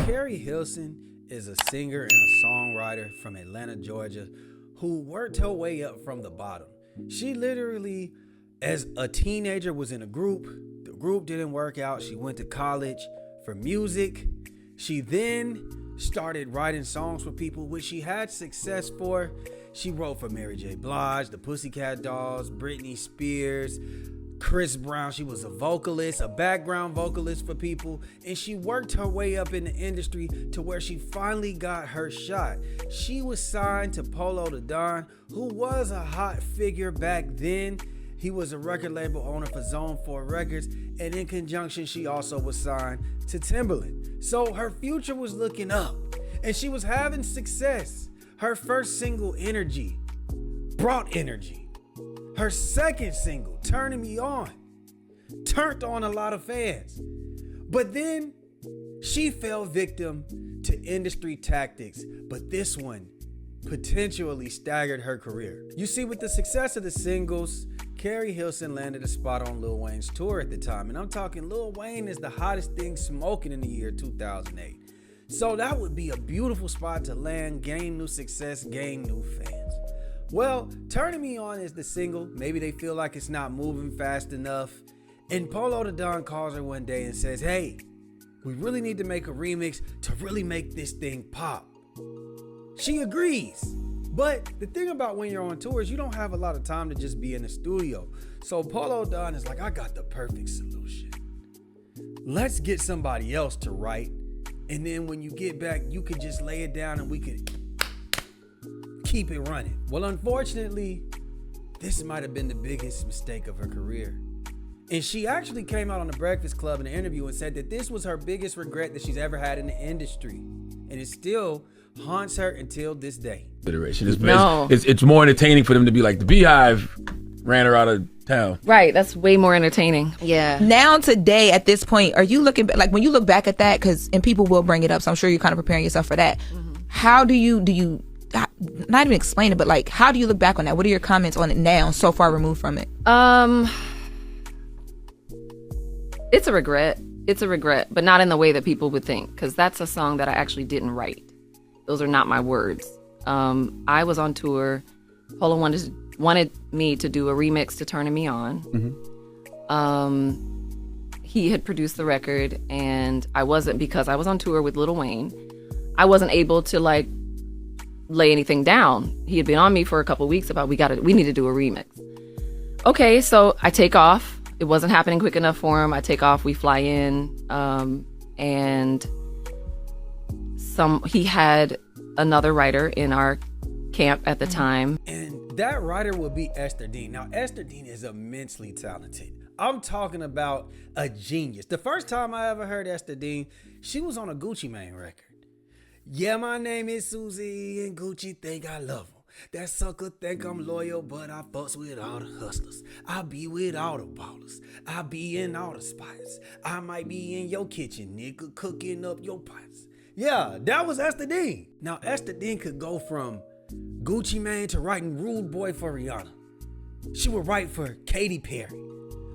Keri Hilson is a singer and a songwriter from Atlanta, Georgia, who worked her way up from the bottom. She literally, as a teenager, was in a group. The group didn't work out. She went to college for music. She then started writing songs for people, which she had success for. She wrote for Mary J. Blige, the Pussycat Dolls, Britney Spears, Chris Brown. She was a vocalist, a background vocalist for people, and she worked her way up in the industry to where she finally got her shot. She was signed to Polo the Don, who was a hot figure back then. He was a record label owner for Zone 4 Records, and in conjunction, she also was signed to Timbaland. So her future was looking up, and she was having success. Her first single, Energy, brought energy. Her second single, Turning Me On, turned on a lot of fans. But then she fell victim to industry tactics, but this one potentially staggered her career. You see, with the success of the singles, Keri Hilson landed a spot on Lil Wayne's tour at the time. And I'm talking Lil Wayne is the hottest thing smoking in the year 2008. So that would be a beautiful spot to land, gain new success, gain new fans. Well, Turning Me On is the single. Maybe they feel like it's not moving fast enough. And Polo the Don calls her one day and says, hey, we really need to make a remix to really make this thing pop. She agrees. But the thing about when you're on tours, you don't have a lot of time to just be in the studio. So Polo Don is like, I got the perfect solution. Let's get somebody else to write. And then when you get back, you can just lay it down and we can keep it running. Well, unfortunately, this might have been the biggest mistake of her career. And she actually came out on the Breakfast Club in an interview and said that this was her biggest regret that she's ever had in the industry. And it still haunts her until this day. It's more entertaining for them to be like, the Beehive ran her out of town. Right, that's way more entertaining. Yeah. Now, today, at this point, are you looking, like when you look back at that, and people will bring it up, so I'm sure you're kind of preparing yourself for that. Mm-hmm. How do you not even explain it, but like, how do you look back on that? What are your comments on it now, so far removed from it? It's a regret. It's a regret, but not in the way that people would think, because that's a song that I actually didn't write. Those are not my words. I was on tour. Polo wanted me to do a remix to Turning Me On. Mm-hmm. He had produced the record, and I wasn't, because I was on tour with Lil Wayne, I wasn't able to like lay anything down. He had been on me for a couple weeks about we need to do a remix. Okay, so I take off. It wasn't happening quick enough for him. I take off, we fly in, and he had another writer in our camp at the time. And that writer would be Esther Dean. Now, Esther Dean is immensely talented. I'm talking about a genius. The first time I ever heard Esther Dean, she was on a Gucci Mane record. Yeah, my name is Susie, and Gucci think I love him. That sucker think I'm loyal, but I fucks with all the hustlers. I be with all the ballers. I be in all the spots. I might be in your kitchen, nigga, cooking up your pots. Yeah, that was Esther Dean. Now, Esther Dean could go from Gucci Mane to writing Rude Boy for Rihanna. She would write for Katy Perry.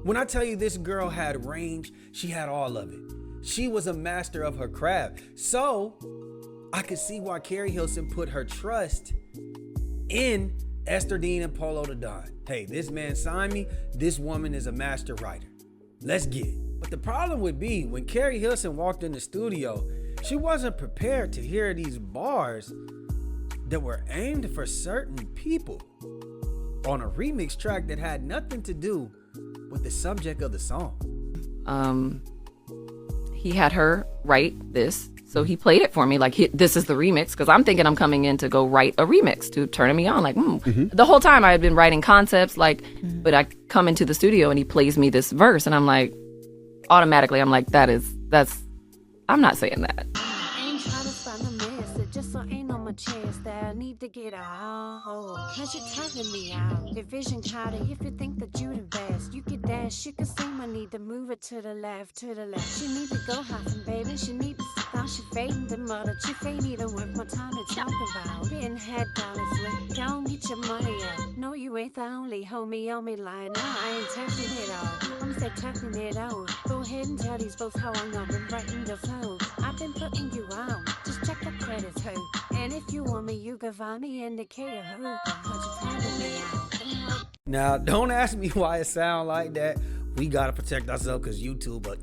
When I tell you this girl had range, she had all of it. She was a master of her craft. So I could see why Keri Hilson put her trust in Esther Dean and Polo the Don. Hey, this man signed me. This woman is a master writer. Let's get it. But the problem would be when Keri Hilson walked in the studio, she wasn't prepared to hear these bars that were aimed for certain people on a remix track that had nothing to do with the subject of the song. He had her write this, so he played it for me like, this is the remix, because I'm thinking I'm coming in to go write a remix to Turning Me On. Like, The whole time I had been writing concepts, like, but I come into the studio and he plays me this verse, and I'm like, automatically, I'm like, I'm not saying that. Just so ain't no more chance that I need to get out. Cause you're tagging me out. Division cloudy. If you think that you the best, you could dash. You could sing. I need to move it to the left, to the left. She need to go half, baby. She need to sit down. She fading the mother. She fading the worth more time to talk about. Getting head down and flip. Go and get your money up. No, you ain't the only homie on me line. No, I ain't tucking it all. I'm say tucking it out. Go ahead and tell these folks how I'm gonna be writing the flow. I've been putting you on. want me, you can find me in Decatur. Put your tongue in me out. Now, don't ask me why it sound like that. We gotta protect ourselves because YouTube will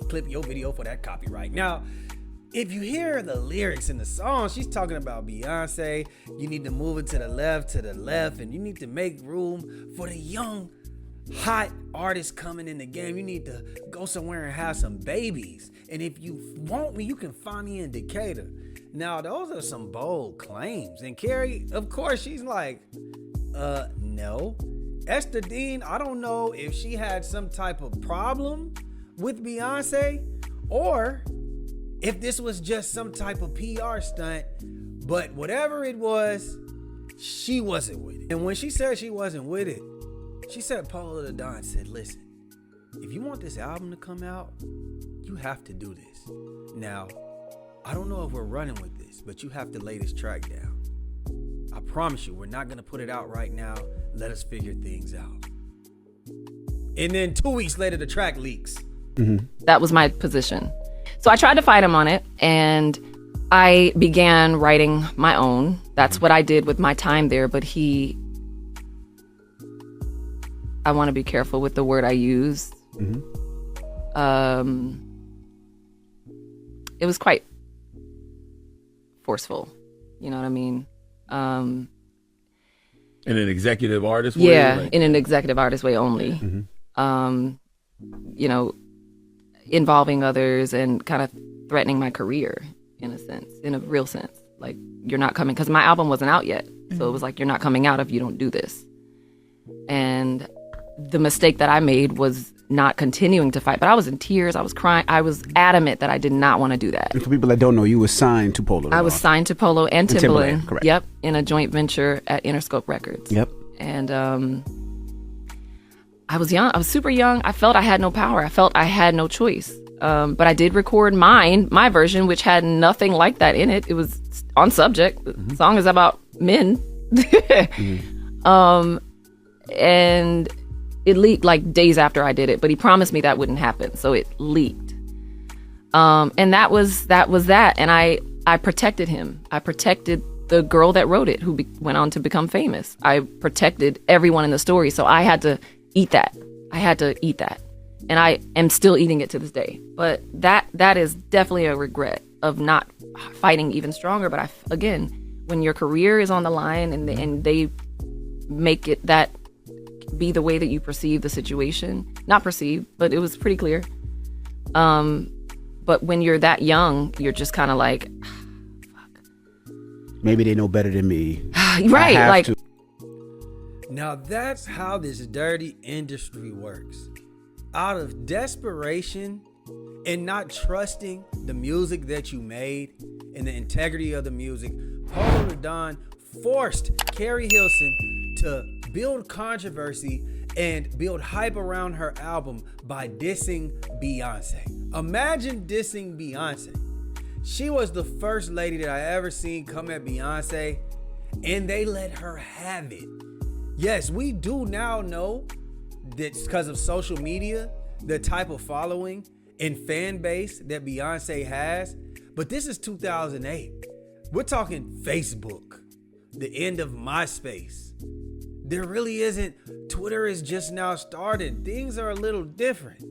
clip your video for that copyright. Now, if you hear the lyrics in the song, she's talking about Beyonce. You need to move it to the left, and you need to make room for the young, hot artists coming in the game. You need to go somewhere and have some babies. And if you want me, you can find me in Decatur. Now, those are some bold claims. And Keri, of course, she's like, no. Esther Dean, I don't know if she had some type of problem with Beyonce or if this was just some type of PR stunt, but whatever it was, she wasn't with it. And when she said she wasn't with it, she said Polo the Don said, listen, if you want this album to come out, you have to do this. Now, I don't know if we're running with this, but you have to lay this track down. I promise you, we're not gonna put it out right now. Let us figure things out. And then 2 weeks later, the track leaks. Mm-hmm. That was my position. So I tried to fight him on it, and I began writing my own. That's what I did with my time there, but I want to be careful with the word I use. Mm-hmm. It was quite forceful, you know what I mean? In an executive artist way? Yeah, in an executive artist way only. Mm-hmm. You know, involving others and kind of threatening my career in a sense, in a real sense. Like, you're not coming, because my album wasn't out yet. So it was like, you're not coming out if you don't do this. And the mistake that I made was not continuing to fight. But I was in tears. I was crying. I was adamant that I did not want to do that. And for people that don't know, you were signed to Polo. I was signed to Polo and Timbaland. Correct. Yep, in a joint venture at Interscope Records. Yep. And I was young. I was super young. I felt I had no power. I felt I had no choice. But I did record my version, which had nothing like that in it. It was on subject. The song is about men. And it leaked like days after I did it, but he promised me that wouldn't happen. So it leaked. And that was that. And I protected him. I protected the girl that wrote it, who went on to become famous. I protected everyone in the story. So I had to eat that. And I am still eating it to this day. But that is definitely a regret of not fighting even stronger. But again, when your career is on the line and they make it that be the way that you perceive the situation, not perceive, but it was pretty clear. But when you're that young, you're just kind of like, fuck. Maybe they know better than me. Right, like. Now that's how this dirty industry works. Out of desperation and not trusting the music that you made and the integrity of the music, Polo the Don forced Keri Hilson to build controversy and build hype around her album by dissing Beyonce. Imagine dissing Beyonce. She was the first lady that I ever seen come at Beyonce, and they let her have it. Yes, we do now know that because of social media, the type of following and fan base that Beyonce has, but this is 2008. We're talking Facebook, the end of MySpace. There really isn't. Twitter is just now started. Things are a little different.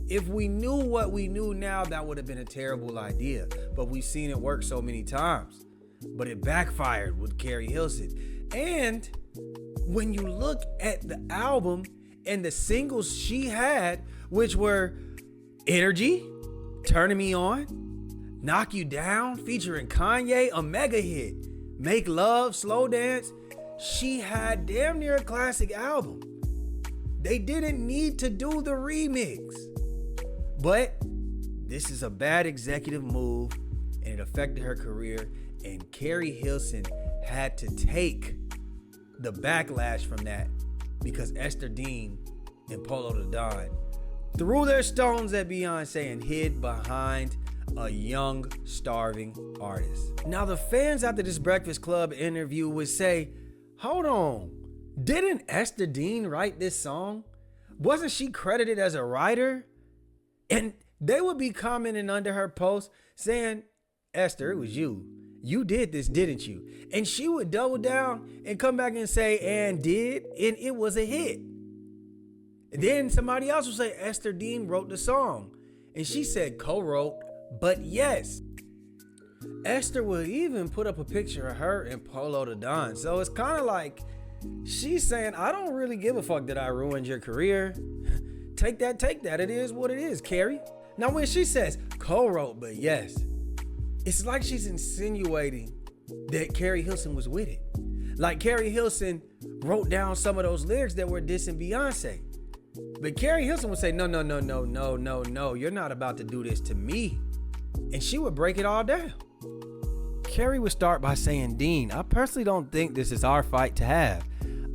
If we knew what we knew now, that would have been a terrible idea. But we've seen it work so many times. But it backfired with Keri Hilson. And when you look at the album and the singles she had, which were Energy, Turning Me On, Knock You Down, featuring Kanye, a mega hit, Make Love, Slow Dance, she had damn near a classic album. They didn't need to do the remix. But this is a bad executive move, and it affected her career, and Keri Hilson had to take the backlash from that because Esther Dean and Polo the Don threw their stones at Beyonce and hid behind a young, starving artist. Now, the fans after this Breakfast Club interview would say, hold on, didn't Esther Dean write this song? Wasn't she credited as a writer? And they would be commenting under her post saying, Esther, it was you. you did this, didn't you? And she would double down and come back and say, and did, and it was a hit. And then somebody else would say, Esther Dean wrote the song. And she said co-wrote, but yes. Esther would even put up a picture of her and Polo the Don. So it's kind of like she's saying, I don't really give a fuck that I ruined your career. Take that. It is what it is, Keri. Now when she says co-wrote, but yes, it's like she's insinuating that Keri Hilson was with it. Like Keri Hilson wrote down some of those lyrics that were dissing Beyonce. But Keri Hilson would say, no, you're not about to do this to me. And she would break it all down. Keri would start by saying, Dean, I personally don't think this is our fight to have.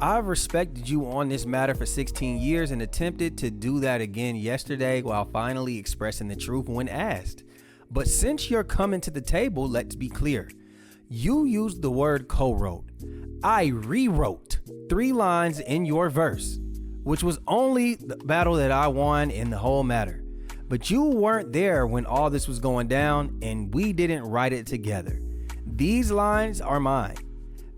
I've respected you on this matter for 16 years and attempted to do that again yesterday while finally expressing the truth when asked. But since you're coming to the table, let's be clear. You used the word co-wrote. I rewrote 3 lines in your verse, which was only the battle that I won in the whole matter. But you weren't there when all this was going down, and we didn't write it together. These lines are mine.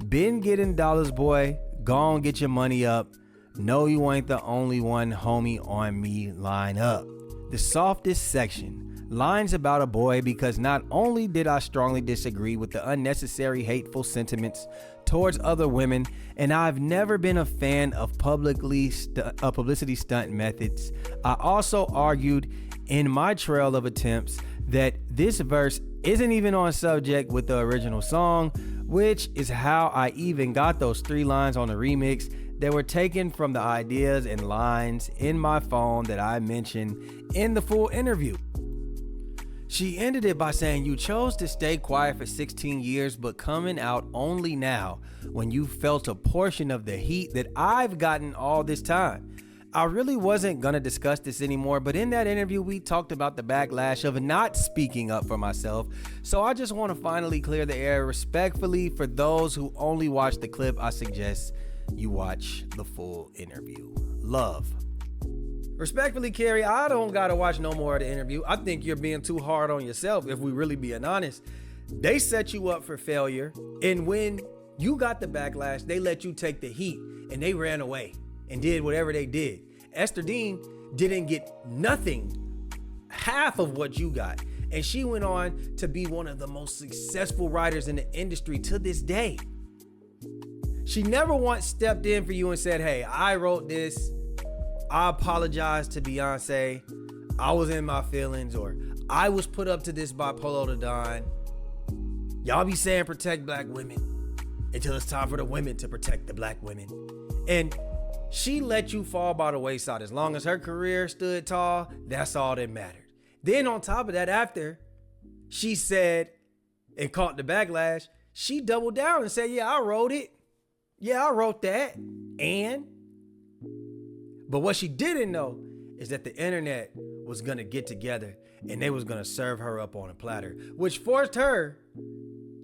Been getting dollars, boy. Gon' get your money up. No, you ain't the only one, homie, on me. Line up. The softest section. Lines about a boy, because not only did I strongly disagree with the unnecessary hateful sentiments towards other women, and I've never been a fan of publicity stunt methods, I also argued in my trail of attempts that this verse isn't even on subject with the original song, which is how I even got those 3 lines on the remix that were taken from the ideas and lines in my phone that I mentioned in the full interview. She ended it by saying, you chose to stay quiet for 16 years, but coming out only now when you felt a portion of the heat that I've gotten all this time. I really wasn't going to discuss this anymore, but in that interview, we talked about the backlash of not speaking up for myself. So I just want to finally clear the air respectfully. For those who only watch the clip, I suggest you watch the full interview. Love. Respectfully, Keri, I don't gotta watch no more of the interview. I think you're being too hard on yourself, if we really being honest. They set you up for failure, and when you got the backlash, they let you take the heat, and they ran away and did whatever they did. Esther Dean didn't get nothing, half of what you got, and she went on to be one of the most successful writers in the industry to this day. She never once stepped in for you and said, hey, I wrote this, I apologize to Beyonce, I was in my feelings, or I was put up to this by Polo the Don. Y'all be saying protect black women until it's time for the women to protect the black women. And she let you fall by the wayside. As long as her career stood tall, that's all that mattered. Then on top of that, after she said and caught the backlash, she doubled down and said, yeah, I wrote it. Yeah, I wrote that. But what she didn't know is that the internet was gonna get together and they was gonna serve her up on a platter, which forced her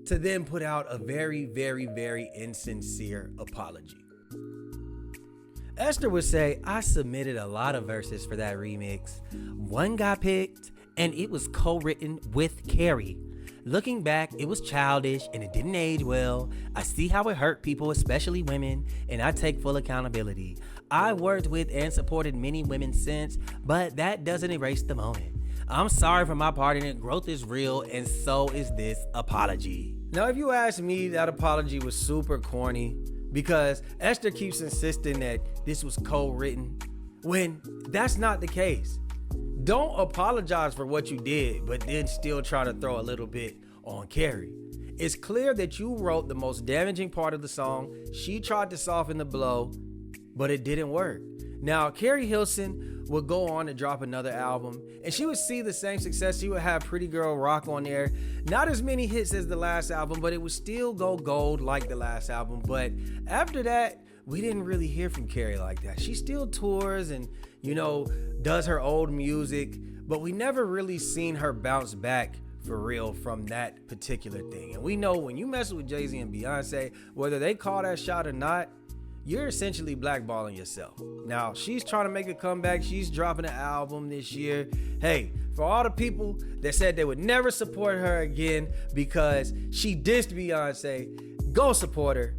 to then put out a very, very, very insincere apology. Esther would say, I submitted a lot of verses for that remix. One got picked and it was co-written with Keri. Looking back, it was childish and it didn't age well. I see how it hurt people, especially women, and I take full accountability. I worked with and supported many women since, but that doesn't erase the moment. I'm sorry for my part in it. Growth is real, and so is this apology. Now, if you ask me, that apology was super corny because Esther keeps insisting that this was co-written when that's not the case. Don't apologize for what you did, but then still try to throw a little bit on Keri. It's clear that you wrote the most damaging part of the song. She tried to soften the blow, but it didn't work. Now, Keri Hilson would go on to drop another album, and she would see the same success. She would have Pretty Girl Rock on there. Not as many hits as the last album, but it would still go gold like the last album. But after that, we didn't really hear from Keri like that. She still tours and, does her old music, but we never really seen her bounce back for real from that particular thing. And we know when you mess with Jay-Z and Beyonce, whether they call that shot or not, you're essentially blackballing yourself. Now, she's trying to make a comeback. She's dropping an album this year. Hey, for all the people that said they would never support her again because she dissed Beyonce, go support her.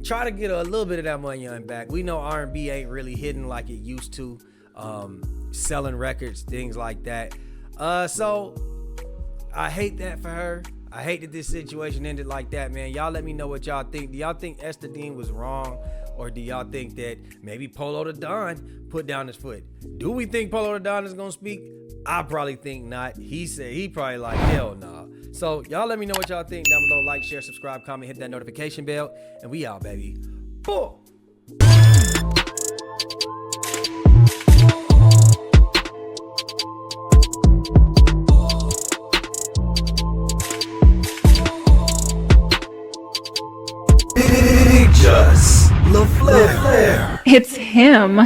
Try to get a little bit of that money on back. We know R&B ain't really hitting like it used to. Selling records, things like that. So I hate that for her. I hate that this situation ended like that, man. Y'all let me know what y'all think. Do y'all think Esther Dean was wrong? Or do y'all think that maybe Polo the Don put down his foot? Do we think Polo the Don is gonna speak? I probably think not. He said he probably like, hell nah. So y'all let me know what y'all think down below. Like, share, subscribe, comment, hit that notification bell, and we out, baby. Boom. BEYONCE, LaFlare. It's him.